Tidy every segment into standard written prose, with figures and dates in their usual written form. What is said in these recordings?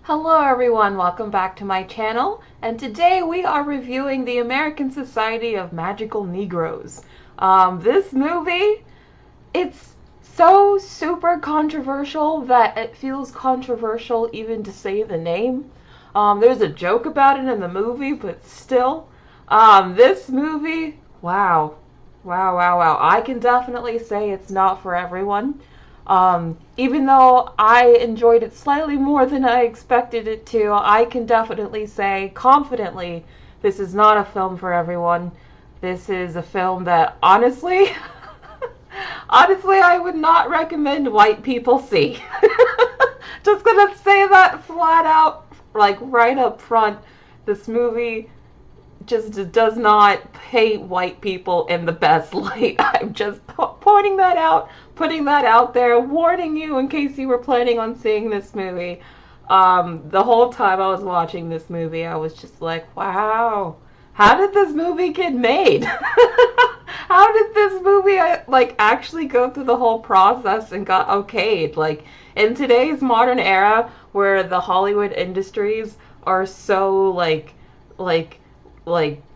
Hello everyone, welcome back to my channel, and today we are reviewing the American Society of Magical Negroes. This movie, it's so super controversial that it feels controversial even to say the name. There's a joke about it in the movie, but still, this movie, wow. Wow. I can definitely say it's not for everyone. Even though I enjoyed it slightly more than I expected it to, I can definitely say confidently this is not a film for everyone. This is a film that honestly, honestly, I would not recommend white people see. Just gonna say that flat out, like right up front. This movie just does not paint white people in the best light. I'm just pointing that out, putting that out there, warning you in case you were planning on seeing this movie. The whole time I was watching this movie, I was just like, wow, how did this movie get made? How did this movie like actually go through the whole process and got okayed? Like in today's modern era where the Hollywood industries are so like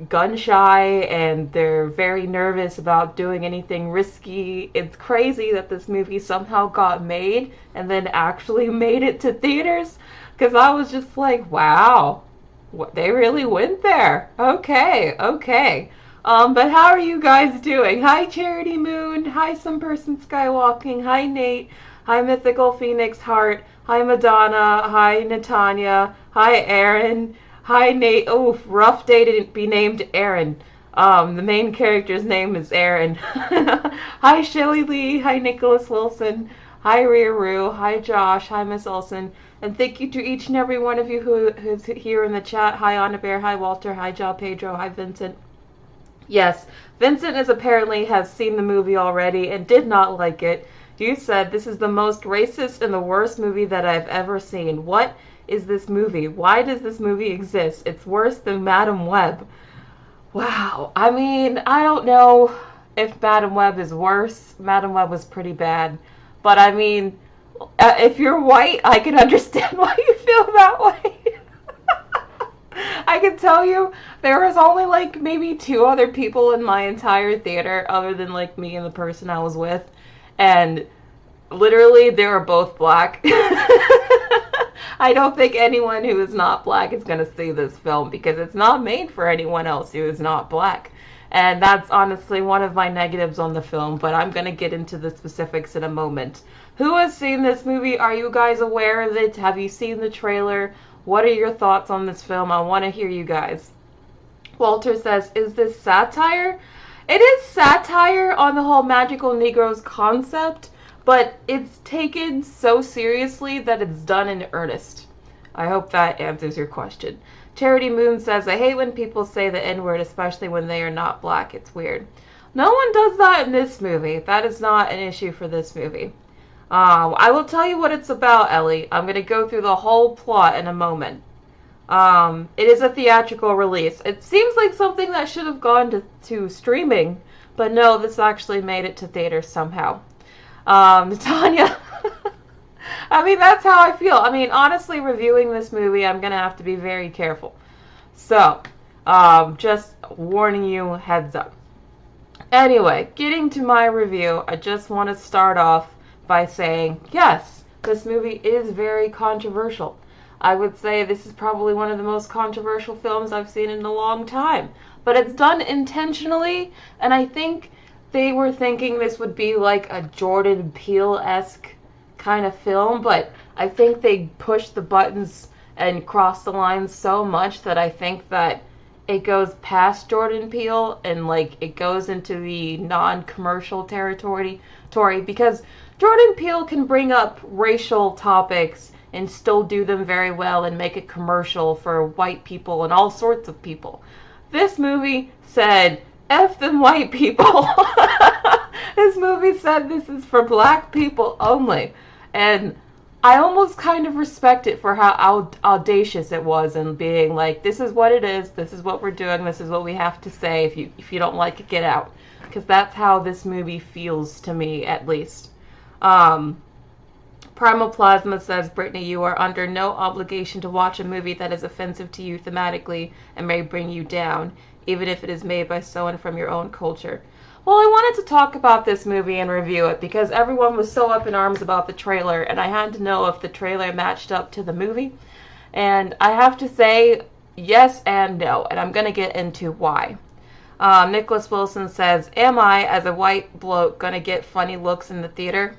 gun shy and they're very nervous about doing anything risky. It's crazy that this movie somehow got made and then actually made it to theaters, because I was just like, wow, what, they really went there. Okay. But how are you guys doing? Hi Charity Moon, hi Some Person Skywalking, hi Nate, hi Mythical Phoenix Heart, hi Madonna, hi Natanya, hi Aaron. Hi Nate. Oh, rough day to be named Aaron. The main character's name is Aaron. Hi Shelly Lee. Hi Nicholas Wilson. Hi Rhea Roo. Hi Josh. Hi Miss Olson. And thank you to each and every one of you who's here in the chat. Hi Anna Bear. Hi Walter. Hi Jal Pedro. Hi Vincent. Yes, Vincent has seen the movie already and did not like it. You said this is the most racist and the worst movie that I've ever seen. What is this movie? Why does this movie exist? It's worse than Madam Web. Wow. I mean, I don't know if Madam Web is worse. Madam Web was pretty bad. But I mean, if you're white, I can understand why you feel that way. I can tell you, there was only like maybe 2 other people in my entire theater other than like me and the person I was with. And literally, they were both black. I don't think anyone who is not black is going to see this film because it's not made for anyone else who is not black. And that's honestly one of my negatives on the film, but I'm going to get into the specifics in a moment. Who has seen this movie? Are you guys aware of it? Have you seen the trailer? What are your thoughts on this film? I want to hear you guys. Walter says, is this satire? It is satire on the whole Magical Negroes concept, but it's taken so seriously that it's done in earnest. I hope that answers your question. Charity Moon says, I hate when people say the N-word, especially when they are not black. It's weird. No one does that in this movie. That is not an issue for this movie. I will tell you what it's about, Ellie. I'm going to go through the whole plot in a moment. It is a theatrical release. It seems like something that should have gone to streaming, but no, this actually made it to theaters somehow. Tanya, I mean, that's how I feel. I mean, honestly, reviewing this movie, I'm going to have to be very careful. So, just warning you, heads up. Anyway, getting to my review, I just want to start off by saying, yes, this movie is very controversial. I would say this is probably one of the most controversial films I've seen in a long time. But it's done intentionally, and I think they were thinking this would be like a Jordan Peele-esque kind of film, but I think they pushed the buttons and crossed the lines so much that I think that it goes past Jordan Peele and like it goes into the non-commercial territory, because Jordan Peele can bring up racial topics and still do them very well and make it commercial for white people and all sorts of people. This movie said, F them white people. This movie said this is for black people only. And I almost kind of respect it for how audacious it was and being like, this is what it is, this is what we're doing, this is what we have to say, if you don't like it, get out. because that's how this movie feels to me, at least. Um, Primal Plasma says, Brittany, you are under no obligation to watch a movie that is offensive to you thematically and may bring you down, even if it is made by someone from your own culture. Well, I wanted to talk about this movie and review it because everyone was so up in arms about the trailer, and I had to know if the trailer matched up to the movie. And I have to say yes and no, and I'm going to get into why. Nicholas Wilson says, am I, as a white bloke, going to get funny looks in the theater?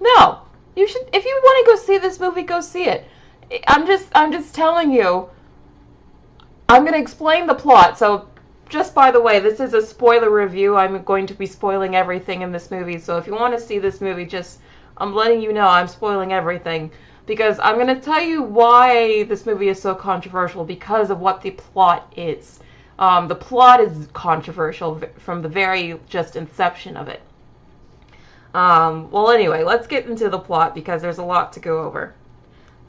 No. You should, if you want to go see this movie, go see it. I'm just telling you. I'm going to explain the plot. So, just by the way, this is a spoiler review. I'm going to be spoiling everything in this movie. So, if you want to see this movie, I'm letting you know I'm spoiling everything. Because I'm going to tell you why this movie is so controversial because of what the plot is. The plot is controversial from the very just inception of it. Well, anyway, let's get into the plot because there's a lot to go over.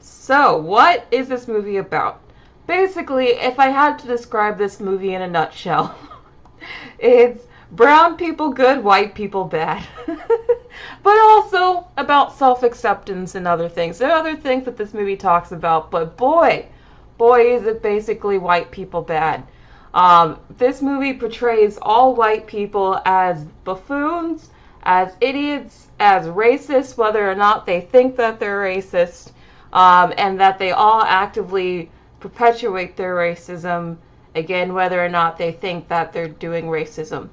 So, what is this movie about? Basically, if I had to describe this movie in a nutshell, it's brown people good, white people bad. But also about self-acceptance and other things. There are other things that this movie talks about, but boy, is it basically white people bad. This movie portrays all white people as buffoons, as idiots, as racist, whether or not they think that they're racist, and that they all actively perpetuate their racism, again, whether or not they think that they're doing racism.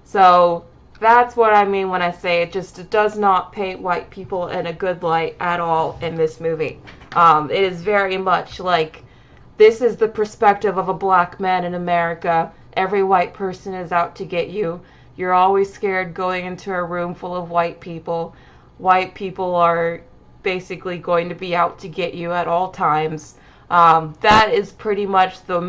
So that's what I mean when I say it does not paint white people in a good light at all in this movie. It is very much like, this is the perspective of a black man in America. Every white person is out to get you. You're always scared going into a room full of white people. White people are basically going to be out to get you at all times. That is pretty much the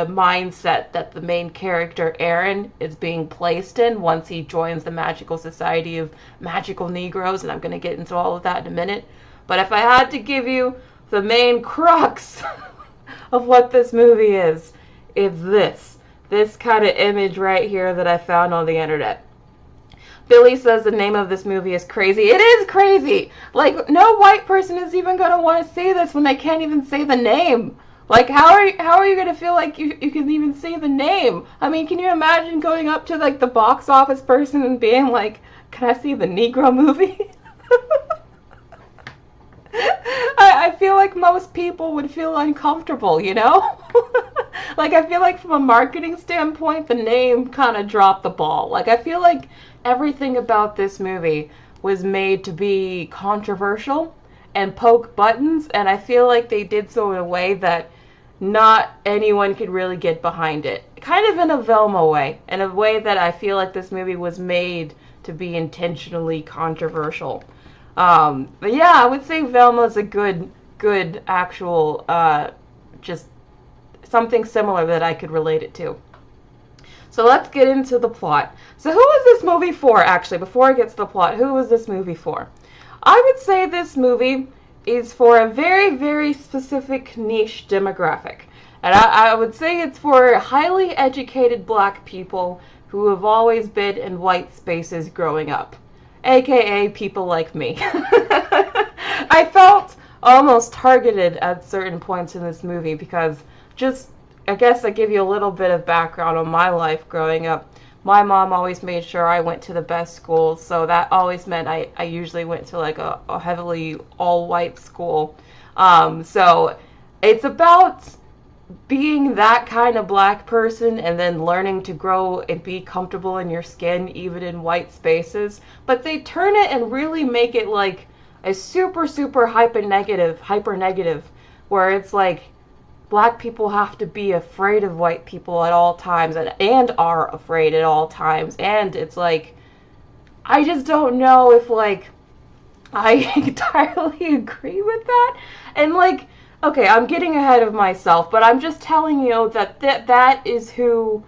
mindset that the main character, Aaron, is being placed in once he joins the Magical Society of Magical Negroes, and I'm going to get into all of that in a minute. But if I had to give you the main crux of what this movie is, it's this kind of image right here that I found on the internet. Billy says the name of this movie is crazy. It is crazy! Like, no white person is even going to want to see this when they can't even say the name. Like, how are you going to feel like you can even say the name? I mean, can you imagine going up to, like, the box office person and being like, can I see the Negro movie? I feel like most people would feel uncomfortable, you know? Like, I feel like from a marketing standpoint, the name kind of dropped the ball. Like, I feel like everything about this movie was made to be controversial and poke buttons, and I feel like they did so in a way that not anyone could really get behind it. Kind of in a Velma way, in a way that I feel like this movie was made to be intentionally controversial. But yeah, I would say Velma's a good actual, just something similar that I could relate it to. So let's get into the plot. So who is this movie for, actually? Before I get to the plot, who is this movie for? I would say this movie is for a very, very specific niche demographic. And I would say it's for highly educated black people who have always been in white spaces growing up. AKA people like me. I felt almost targeted at certain points in this movie because I guess I give you a little bit of background on my life growing up. My mom always made sure I went to the best schools, so that always meant I usually went to like a heavily all-white school. So it's about being that kind of black person and then learning to grow and be comfortable in your skin even in white spaces. But they turn it and really make it like a super, super hyper negative, where it's like black people have to be afraid of white people at all times and are afraid at all times. And it's like, I just don't know if like I entirely agree with that. And like, okay, I'm getting ahead of myself, but I'm just telling you that that is who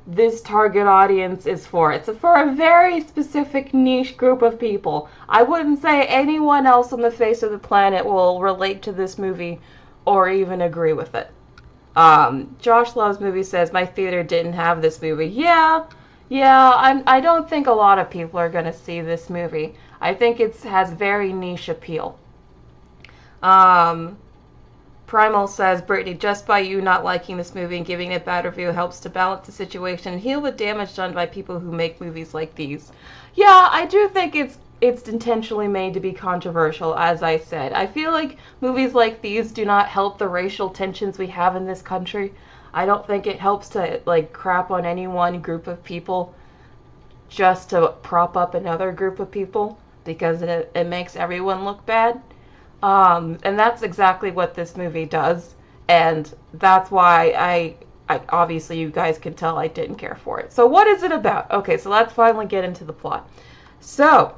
this target audience is for. It's for a very specific niche group of people. I wouldn't say anyone else on the face of the planet will relate to this movie or even agree with it. Josh Loves Movie says, my theater didn't have this movie. Yeah, Yeah, I don't think a lot of people are going to see this movie. I think it has very niche appeal. Um, Primal says, Brittany, just by you not liking this movie and giving it a bad review helps to balance the situation and heal the damage done by people who make movies like these. Yeah, I do think it's intentionally made to be controversial, as I said. I feel like movies like these do not help the racial tensions we have in this country. I don't think it helps to like crap on any one group of people just to prop up another group of people because it makes everyone look bad. And that's exactly what this movie does. And that's why I obviously you guys can tell I didn't care for it. So what is it about? Okay, so let's finally get into the plot. So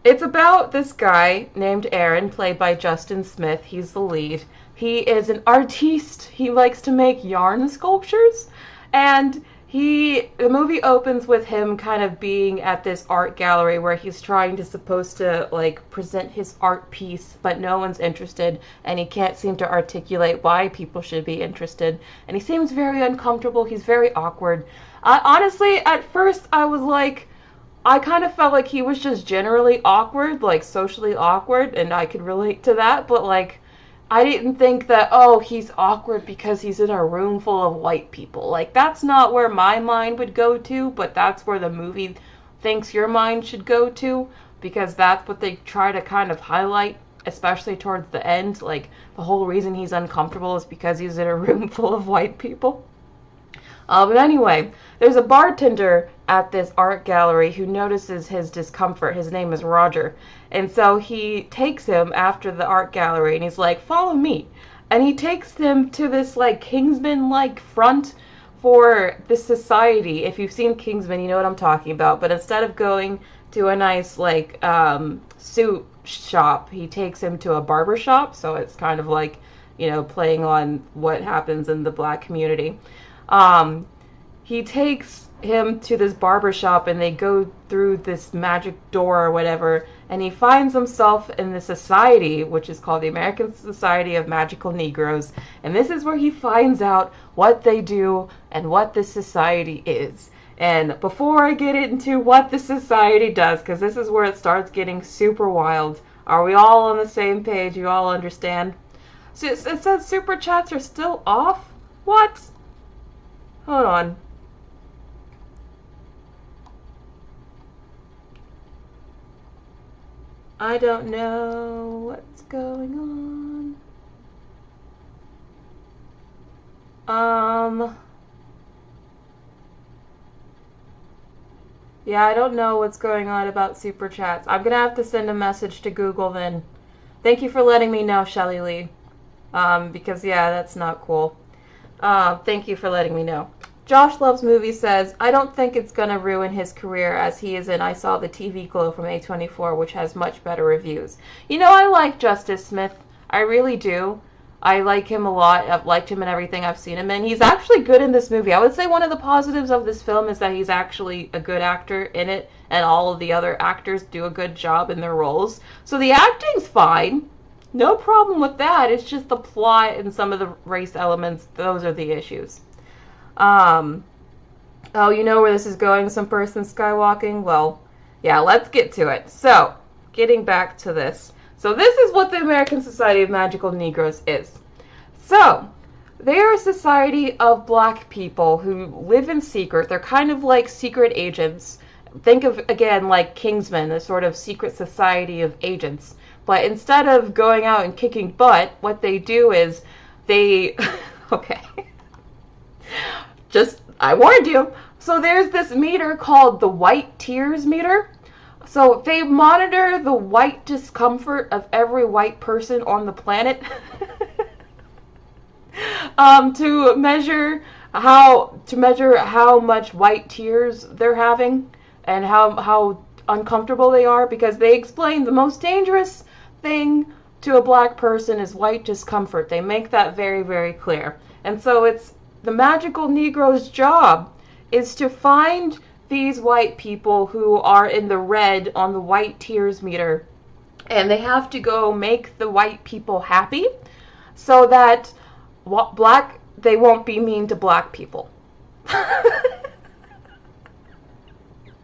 it's about this guy named Aaron, played by Justin Smith. He's the lead. He is an artiste. He likes to make yarn sculptures. And the movie opens with him kind of being at this art gallery where he's trying to supposed to like present his art piece, but no one's interested, and he can't seem to articulate why people should be interested. And he seems very uncomfortable. He's very awkward. Honestly, at first I was like, I kind of felt like he was just generally awkward, like socially awkward, and I could relate to that, but like I didn't think that, oh, he's awkward because he's in a room full of white people. Like, that's not where my mind would go to, but that's where the movie thinks your mind should go to, because that's what they try to kind of highlight, especially towards the end. Like, the whole reason he's uncomfortable is because he's in a room full of white people. But anyway, there's a bartender at this art gallery who notices his discomfort. His name is Roger. And so he takes him after the art gallery and he's like, follow me. And he takes him to this like Kingsman-like front for this society. If you've seen Kingsman, you know what I'm talking about. But instead of going to a nice like suit shop, he takes him to a barber shop. So it's kind of like, you know, playing on what happens in the black community. He takes him to this barber shop and they go through this magic door or whatever, and he finds himself in the society, which is called the American Society of Magical Negroes, and this is where he finds out what they do and what this society is. And before I get into what the society does, because this is where it starts getting super wild, are we all on the same page? You all understand? So it says super chats are still off? What? Hold on. I don't know what's going on. Yeah, I don't know what's going on about super chats. I'm gonna have to send a message to Google then. Thank you for letting me know, Shelly Lee. Because yeah, that's not cool. Thank you for letting me know. Josh Loves Movies says, I don't think it's going to ruin his career as he is in I Saw the TV Glow from A24, which has much better reviews. You know, I like Justice Smith. I really do. I like him a lot. I've liked him in everything I've seen him in. He's actually good in this movie. I would say one of the positives of this film is that he's actually a good actor in it, and all of the other actors do a good job in their roles. So the acting's fine. No problem with that. It's just the plot and some of the race elements. Those are the issues. Oh, you know where this is going, some person skywalking? Well, yeah, let's get to it. So, getting back to this. So this is what the American Society of Magical Negroes is. So, they are a society of black people who live in secret. They're kind of like secret agents. Think of, again, like Kingsman, a sort of secret society of agents. But instead of going out and kicking butt, what they do is they... okay. Just, I warned you. So there's this meter called the white tears meter. So they monitor the white discomfort of every white person on the planet to measure how much white tears they're having and how uncomfortable they are, because they explain the most dangerous thing to a black person is white discomfort. They make that very, very clear. And so it's the Magical Negro's job is to find these white people who are in the red on the white tears meter, and they have to go make the white people happy so that they won't be mean to black people.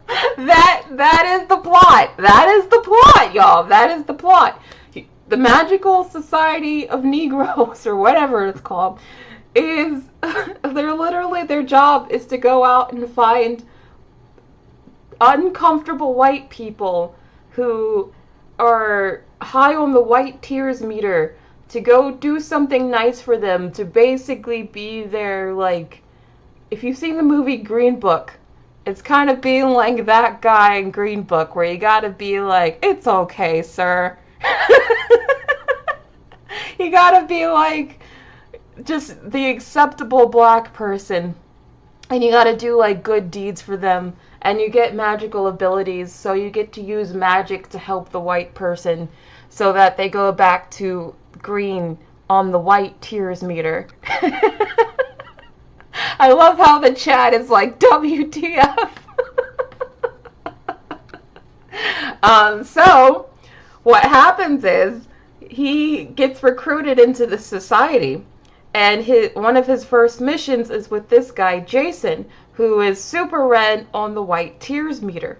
That is the plot. That is the plot, y'all. That is the plot. The Magical Society of Negroes, or whatever it's called, is they're literally, their job is to go out and find uncomfortable white people who are high on the white tears meter, to go do something nice for them, to basically be their, like, if you've seen the movie Green Book, it's kind of being like that guy in Green Book, where you gotta be like, it's okay, sir. You gotta be like, just the acceptable black person. And you gotta do, like, good deeds for them. And you get magical abilities, so you get to use magic to help the white person, so that they go back to green on the white tears meter. I love how the chat is like, WTF. So what happens is he gets recruited into the society, and one of his first missions is with this guy Jason, who is super red on the white tears meter.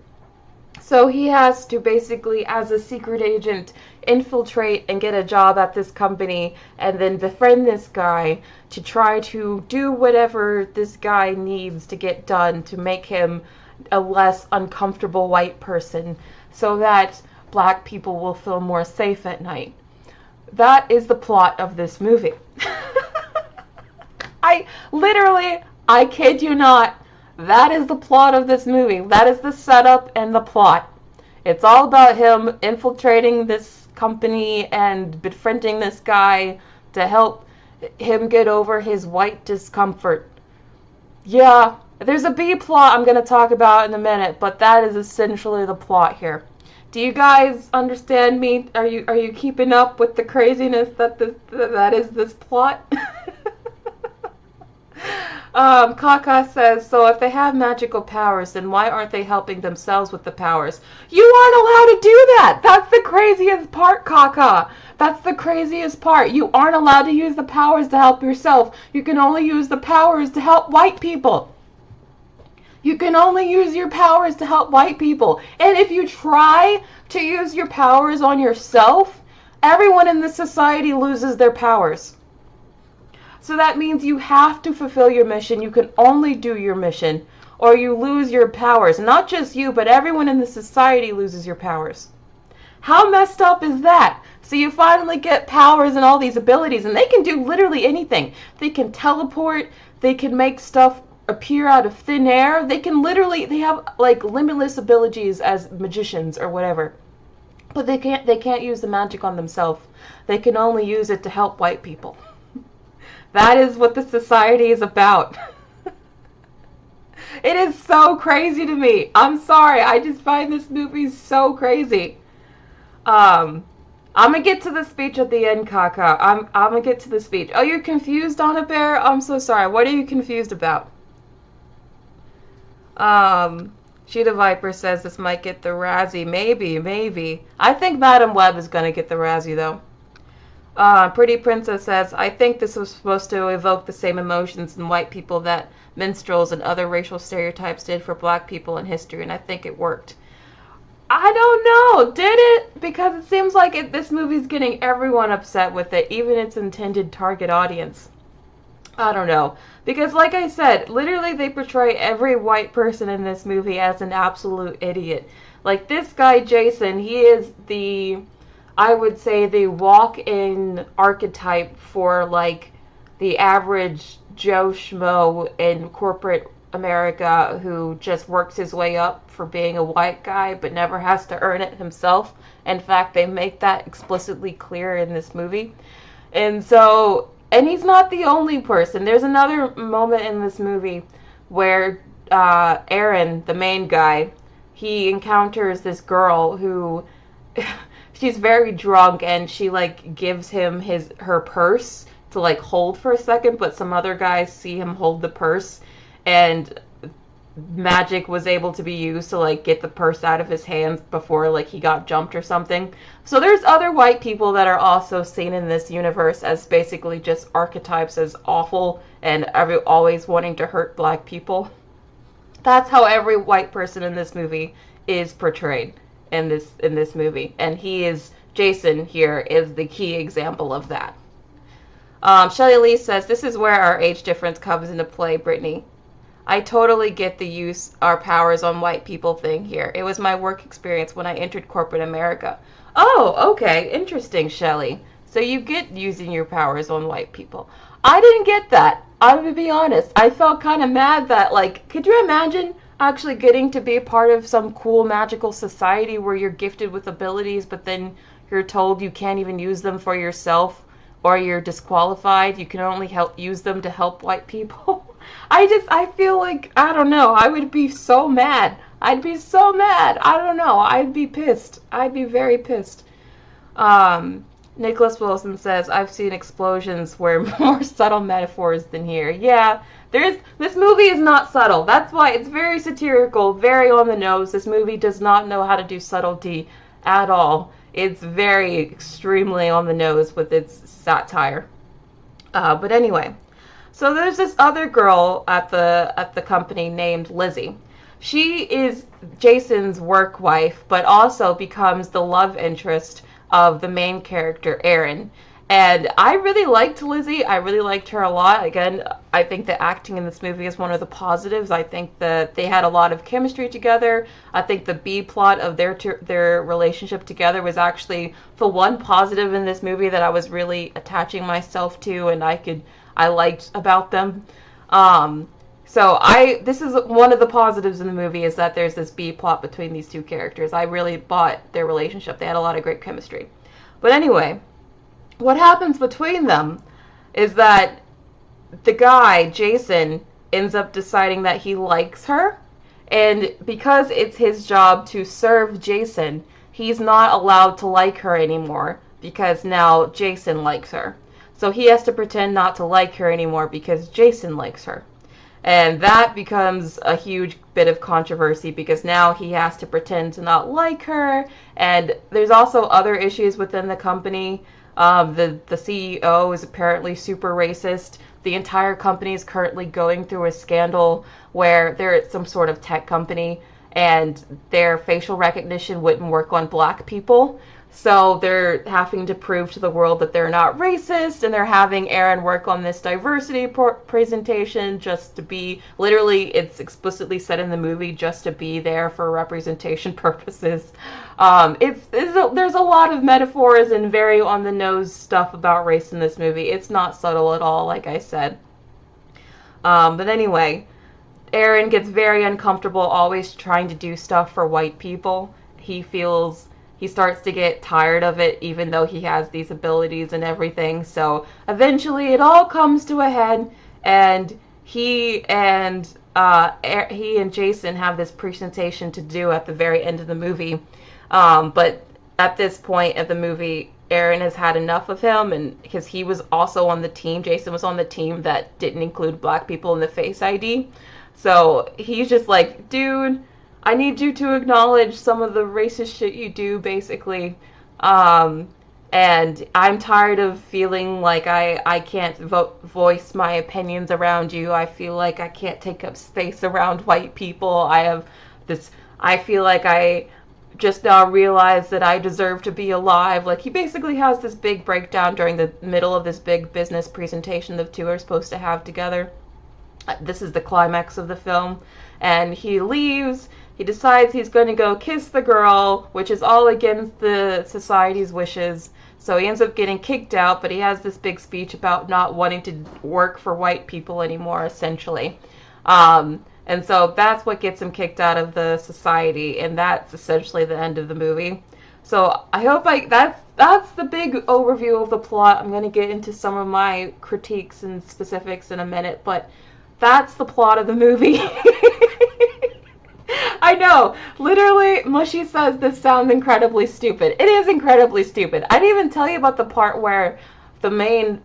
So he has to basically, as a secret agent, infiltrate and get a job at this company, and then befriend this guy to try to do whatever this guy needs to get done to make him a less uncomfortable white person, so that black people will feel more safe at night. That is the plot of this movie. I kid you not, that is the plot of this movie. That is the setup and the plot. It's all about him infiltrating this company and befriending this guy to help him get over his white discomfort. Yeah, there's a B plot I'm going to talk about in a minute, but that is essentially the plot here. Do you guys understand me? Are you keeping up with the craziness that is this plot? Kaka says, so if they have magical powers, then why aren't they helping themselves with the powers? You aren't allowed to do that! That's the craziest part, Kaka! That's the craziest part. You aren't allowed to use the powers to help yourself. You can only use the powers to help white people. You can only use your powers to help white people. And if you try to use your powers on yourself, everyone in the society loses their powers. So that means you have to fulfill your mission. You can only do your mission, or you lose your powers. Not just you, but everyone in the society loses your powers. How messed up is that? So you finally get powers and all these abilities, and they can do literally anything. They can teleport, they can make stuff appear out of thin air. They have like limitless abilities as magicians or whatever. But they can't use the magic on themselves. They can only use it to help white people. That is what the society is about. It is so crazy to me. I'm sorry. I just find this movie so crazy. I'm gonna get to the speech at the end, Kaka. I'm gonna get to the speech. Oh, you're confused, Donna Bear? I'm so sorry. What are you confused about? Sheeta Viper says this might get the Razzie. Maybe. I think Madam Web is gonna get the Razzie, though. Pretty Princess says, I think this was supposed to evoke the same emotions in white people that minstrels and other racial stereotypes did for black people in history, and I think it worked. I don't know. Did it? Because it seems like this movie's getting everyone upset with it, even its intended target audience. I don't know. Because like I said, literally they portray every white person in this movie as an absolute idiot. Like this guy, Jason, he is I would say the walk-in archetype for, like, the average Joe Schmo in corporate America who just works his way up for being a white guy but never has to earn it himself. In fact, they make that explicitly clear in this movie. And he's not the only person. There's another moment in this movie where Aaron, the main guy, he encounters this girl who... she's very drunk, and she, like, gives him her purse to, like, hold for a second, but some other guys see him hold the purse, and magic was able to be used to, like, get the purse out of his hands before, like, he got jumped or something. So there's other white people that are also seen in this universe as basically just archetypes as awful and always wanting to hurt black people. That's how every white person in this movie is portrayed in this movie, and Jason here is the key example of that. Shelley Lee says, "This is where our age difference comes into play, Brittany. I totally get the use our powers on white people thing here. It was my work experience when I entered corporate America." Oh, okay, interesting, Shelley. So you get using your powers on white people. I didn't get that. I'm gonna be honest. I felt kind of mad that, like, could you imagine actually getting to be a part of some cool magical society where you're gifted with abilities, but then you're told you can't even use them for yourself, or you're disqualified. You can only use them to help white people. I feel like, I don't know, I would be so mad. I'd be so mad. I don't know. I'd be pissed. I'd be very pissed. Nicholas Wilson says, "I've seen explosions where more subtle metaphors than here." Yeah, this movie is not subtle. That's why it's very satirical, very on the nose. This movie does not know how to do subtlety at all. It's very extremely on the nose with its satire. But anyway, so there's this other girl at the company named Lizzie. She is Jason's work wife, but also becomes the love interest of the main character, Aaron. And I really liked Lizzie. I really liked her a lot. Again, I think the acting in this movie is one of the positives. I think that they had a lot of chemistry together. I think the B plot of their relationship together was actually the one positive in this movie that I was really attaching myself to, and I liked about them. This is one of the positives in the movie, is that there's this B plot between these two characters. I really bought their relationship. They had a lot of great chemistry. But anyway, what happens between them is that the guy, Jason, ends up deciding that he likes her. And because it's his job to serve Jason, he's not allowed to like her anymore, because now Jason likes her. So he has to pretend not to like her anymore because Jason likes her. And that becomes a huge bit of controversy, because now he has to pretend to not like her. And there's also other issues within the company. The CEO is apparently super racist. The entire company is currently going through a scandal where they're at some sort of tech company, and their facial recognition wouldn't work on black people. So they're having to prove to the world that they're not racist, and they're having Aaron work on this diversity presentation just to be, literally, it's explicitly said in the movie, just to be there for representation purposes. There's a lot of metaphors and very on-the-nose stuff about race in this movie. It's not subtle at all, like I said. But anyway, Aaron gets very uncomfortable always trying to do stuff for white people. He starts to get tired of it, even though he has these abilities and everything. So eventually it all comes to a head, and he and Jason have this presentation to do at the very end of the movie. But at this point of the movie, Aaron has had enough of him, and because he was also on the team, Jason was on the team that didn't include black people in the Face ID. So he's just like, "Dude, I need you to acknowledge some of the racist shit you do, basically. And I'm tired of feeling like I can't voice my opinions around you. I feel like I can't take up space around white people. I feel like I just now realized that I deserve to be alive." Like, he basically has this big breakdown during the middle of this big business presentation the two are supposed to have together. This is the climax of the film. And he leaves. He decides he's going to go kiss the girl, which is all against the society's wishes. So he ends up getting kicked out, but he has this big speech about not wanting to work for white people anymore, essentially. And so that's what gets him kicked out of the society, and that's essentially the end of the movie. So I hope that's the big overview of the plot. I'm going to get into some of my critiques and specifics in a minute, but that's the plot of the movie. I know, literally, Mushy says this sounds incredibly stupid. It is incredibly stupid. I didn't even tell you about the part where the main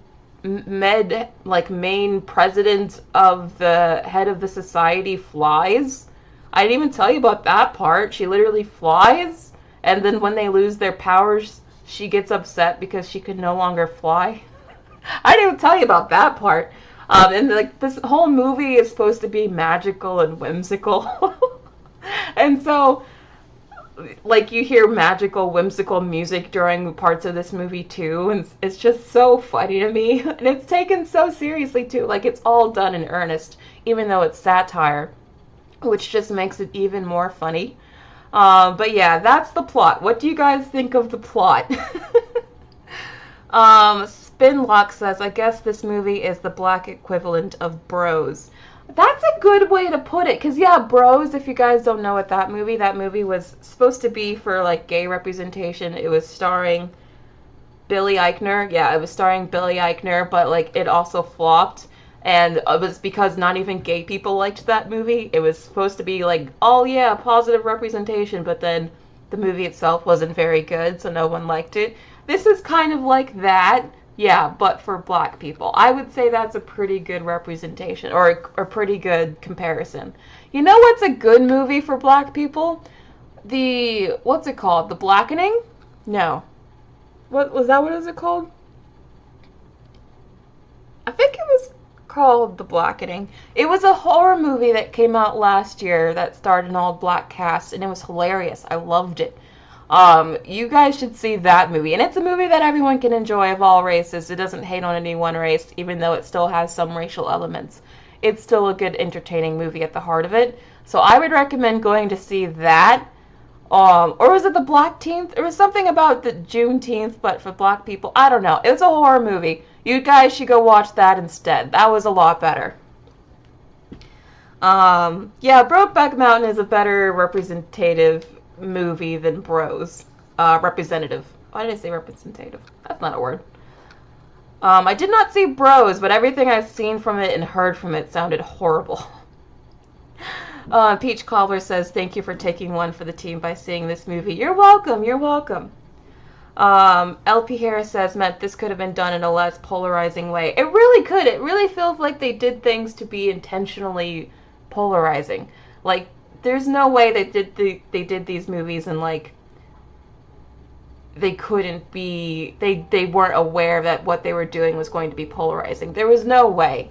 president of the head of the society flies. I didn't even tell you about that part. She literally flies, and then when they lose their powers, she gets upset because she could no longer fly. I didn't even tell you about that part. And like this whole movie is supposed to be magical and whimsical. And so like you hear magical, whimsical music during parts of this movie too, and it's just so funny to me. And it's taken so seriously too, like it's all done in earnest, even though it's satire, which just makes it even more funny. But yeah, that's the plot. What do you guys think of the plot? Spinlock says, I guess this movie is the black equivalent of Bros. That's a good way to put it, because yeah, Bros, if you guys don't know what that movie was supposed to be for like gay representation. It was starring Billy Eichner. Yeah, it was starring Billy Eichner, but like it also flopped. And it was because not even gay people liked that movie. It was supposed to be like, oh yeah, positive representation, but then the movie itself wasn't very good, so no one liked it. This is kind of like that, yeah, but for black people. I would say that's a pretty good representation, or a pretty good comparison. You know what's a good movie for black people? What's it called? The Blackening? No. What is it called? I think it was called The Blackening. It was a horror movie that came out last year that starred an all-black cast, and it was hilarious. I loved it. You guys should see that movie. And it's a movie that everyone can enjoy of all races. It doesn't hate on any one race, even though it still has some racial elements. It's still a good, entertaining movie at the heart of it. So I would recommend going to see that. Or was it the Blackteenth? It was something about the Juneteenth, but for black people. I don't know. It was a horror movie. You guys should go watch that instead. That was a lot better. Yeah, Brokeback Mountain is a better representative movie than Bros. Representative. Why did I say representative? That's not a word. I did not see Bros, but everything I've seen from it and heard from it sounded horrible. Peach Cobbler says, thank you for taking one for the team by seeing this movie. You're welcome, you're welcome. LP Harris says, Matt, this could have been done in a less polarizing way. It really could. It really feels like they did things to be intentionally polarizing. Like, there's no way they did these movies and like they couldn't be, they weren't aware that what they were doing was going to be polarizing. There was no way.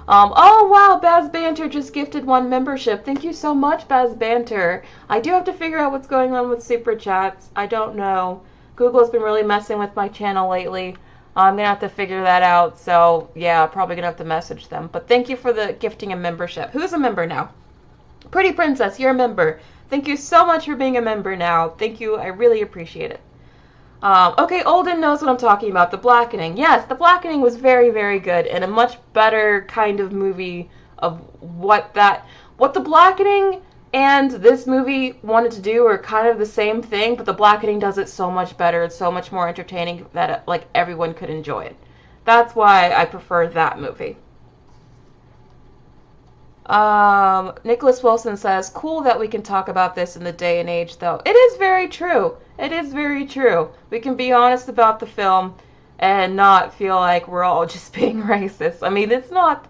Oh wow, Baz Banter just gifted 1 membership. Thank you so much, Baz Banter. I do have to figure out what's going on with super chats. I don't know. Google's been really messing with my channel lately. I'm gonna have to figure that out. So yeah, probably gonna have to message them. But thank you for the gifting a membership. Who's a member now? Pretty Princess, you're a member. Thank you so much for being a member now. Thank you. I really appreciate it. Okay, Olden knows what I'm talking about. The Blackening. Yes, The Blackening was very, very good and a much better kind of movie of what The Blackening and this movie wanted to do are kind of the same thing, but The Blackening does it so much better. It's so much more entertaining that like everyone could enjoy it. That's why I prefer that movie. Nicholas Wilson says, cool that we can talk about this in the day and age, though. It is very true. It is very true. We can be honest about the film and not feel like we're all just being racist. I mean, it's not,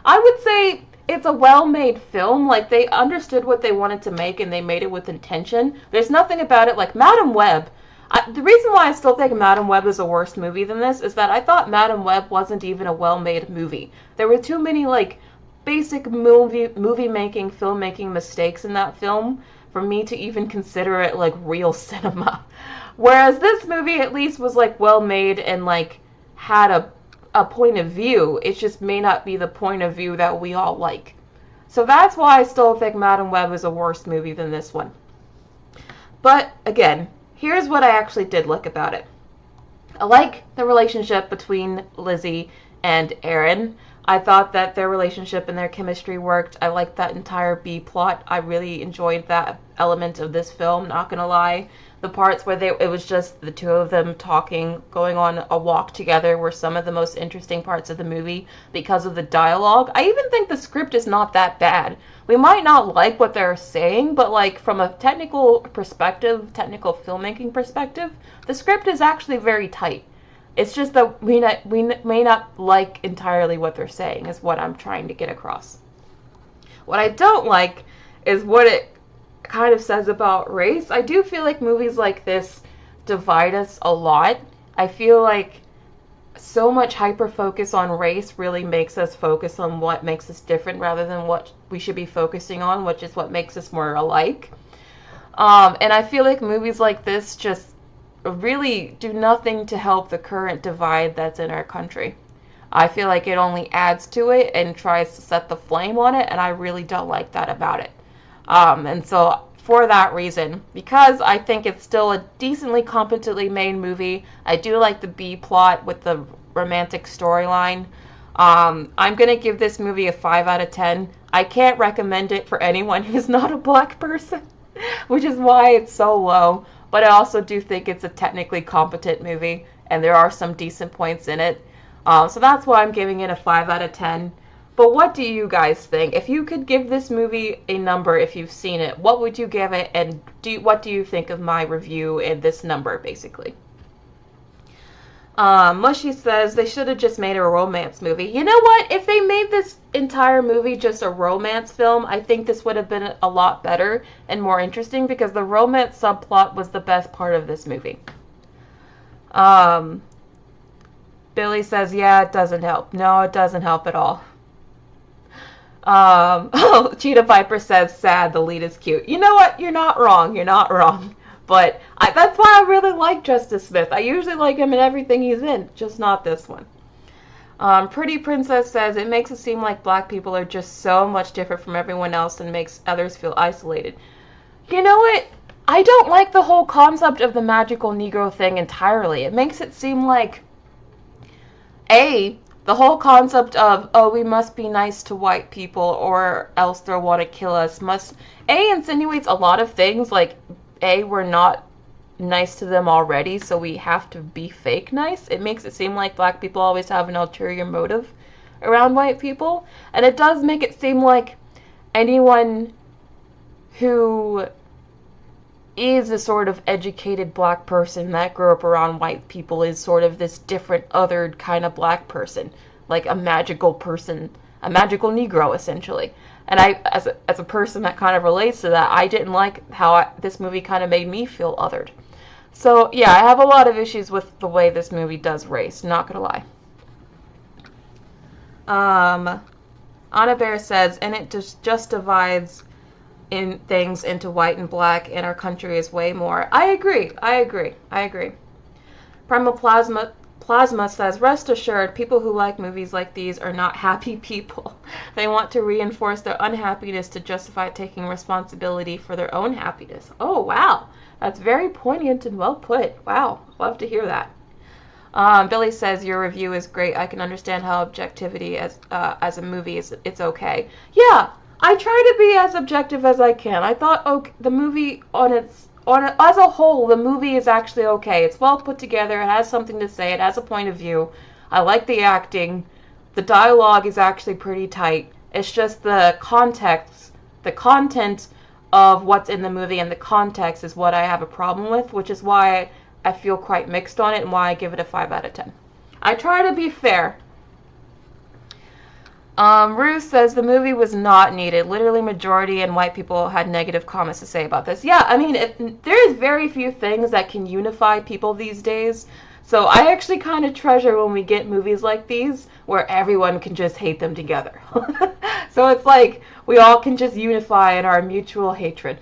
I would say it's a well-made film. Like, they understood what they wanted to make and they made it with intention. There's nothing about it, like Madam Web. The reason why I still think Madam Web is a worse movie than this is that I thought Madam Web wasn't even a well-made movie. There were too many, like, basic movie-making, filmmaking mistakes in that film for me to even consider it, like, real cinema. Whereas this movie at least was, like, well-made and, like, had a point of view. It just may not be the point of view that we all like. So that's why I still think Madam Web is a worse movie than this one. But, again, here's what I actually did like about it. I like the relationship between Lizzie and Aaron. I thought that their relationship and their chemistry worked. I liked that entire B plot. I really enjoyed that element of this film, not gonna lie. The parts where it was just the two of them talking, going on a walk together were some of the most interesting parts of the movie because of the dialogue. I even think the script is not that bad. We might not like what they're saying, but like from a technical perspective, technical filmmaking perspective, the script is actually very tight. It's just that we may not like entirely what they're saying, is what I'm trying to get across. What I don't like is what it kind of says about race. I do feel like movies like this divide us a lot. I feel like so much hyper focus on race really makes us focus on what makes us different rather than what we should be focusing on, which is what makes us more alike. And I feel like movies like this just really do nothing to help the current divide that's in our country. I feel like it only adds to it and tries to set the flame on it, and I really don't like that about it. And so for that reason, because I think it's still a decently competently made movie, I do like the B plot with the romantic storyline. I'm going to give this movie a 5 out of 10. I can't recommend it for anyone who's not a black person, which is why it's so low. But I also do think it's a technically competent movie, and there are some decent points in it. So that's why I'm giving it a 5 out of 10. But what do you guys think? If you could give this movie a number if you've seen it, what would you give it? And what do you think of my review and this number, basically? Mushy says they should have just made a romance movie. You know what? If they made this entire movie just a romance film, I think this would have been a lot better and more interesting because the romance subplot was the best part of this movie. Billy says, yeah, it doesn't help. No, it doesn't help at all. Cheetah Piper says, sad, the lead is cute. You know what? You're not wrong. You're not wrong. But that's why I really like Justice Smith. I usually like him in everything he's in, just not this one. Pretty Princess says, it makes it seem like black people are just so much different from everyone else and makes others feel isolated. You know what? I don't like the whole concept of the magical Negro thing entirely. It makes it seem like, the whole concept of, oh, we must be nice to white people or else they'll want to kill us insinuates a lot of things, like, we're not nice to them already, so we have to be fake nice. It makes it seem like black people always have an ulterior motive around white people. And it does make it seem like anyone who is a sort of educated black person that grew up around white people is sort of this different, othered kind of black person. Like a magical person, a magical Negro, essentially. And I, as a person that kind of relates to that, I didn't like how this movie kind of made me feel othered. So, yeah, I have a lot of issues with the way this movie does race, not gonna lie. Anna Bear says, and it just divides in things into white and black, and our country is way more. I agree. Primal Plasma says, rest assured, people who like movies like these are not happy people. They want to reinforce their unhappiness to justify taking responsibility for their own happiness. Oh, wow. That's very poignant and well put. Wow. Love to hear that. Billy says, your review is great. I can understand how objectivity as a movie it's okay. Yeah, I try to be as objective as I can. I thought the movie as a whole, the movie is actually okay. It's well put together. It has something to say. It has a point of view. I like the acting. The dialogue is actually pretty tight. It's just the context, the content of what's in the movie and the context is what I have a problem with, which is why I feel quite mixed on it and why I give it a 5 out of 10. I try to be fair. Ruth says the movie was not needed. Literally majority and white people had negative comments to say about this. Yeah, I mean, there is very few things that can unify people these days. So I actually kind of treasure when we get movies like these where everyone can just hate them together. So it's like we all can just unify in our mutual hatred.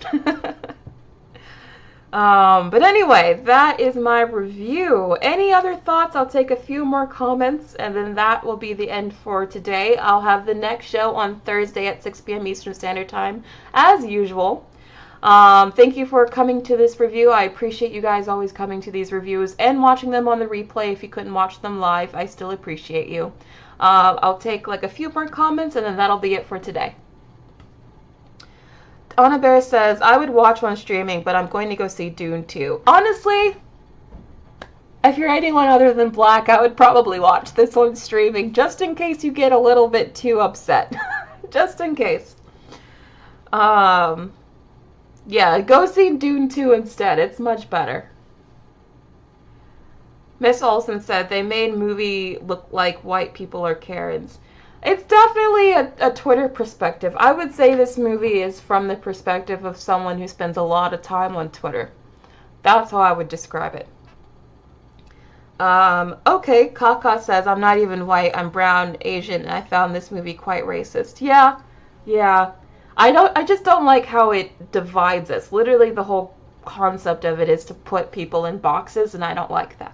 But anyway, that is my review. Any other thoughts? I'll take a few more comments, and then that will be the end for today. I'll have the next show on Thursday at 6 p.m. Eastern Standard Time, as usual. Thank you for coming to this review. I appreciate you guys always coming to these reviews and watching them on the replay. If you couldn't watch them live, I still appreciate you. I'll take like a few more comments, and then that'll be it for today. Anna Bear says, I would watch one streaming, but I'm going to go see Dune 2. Honestly, if you're anyone other than black, I would probably watch this one streaming, just in case you get a little bit too upset. Just in case. Yeah, go see Dune 2 instead. It's much better. Miss Olsen said, they made movie look like white people are Karens. It's definitely a Twitter perspective. I would say this movie is from the perspective of someone who spends a lot of time on Twitter. That's how I would describe it. Okay, Kaka says, I'm not even white, I'm brown, Asian, and I found this movie quite racist. Yeah, yeah. I just don't like how it divides us. Literally, the whole concept of it is to put people in boxes, and I don't like that.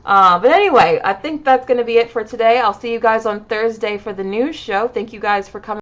But anyway, I think that's going to be it for today. I'll see you guys on Thursday for the news show. Thank you guys for coming.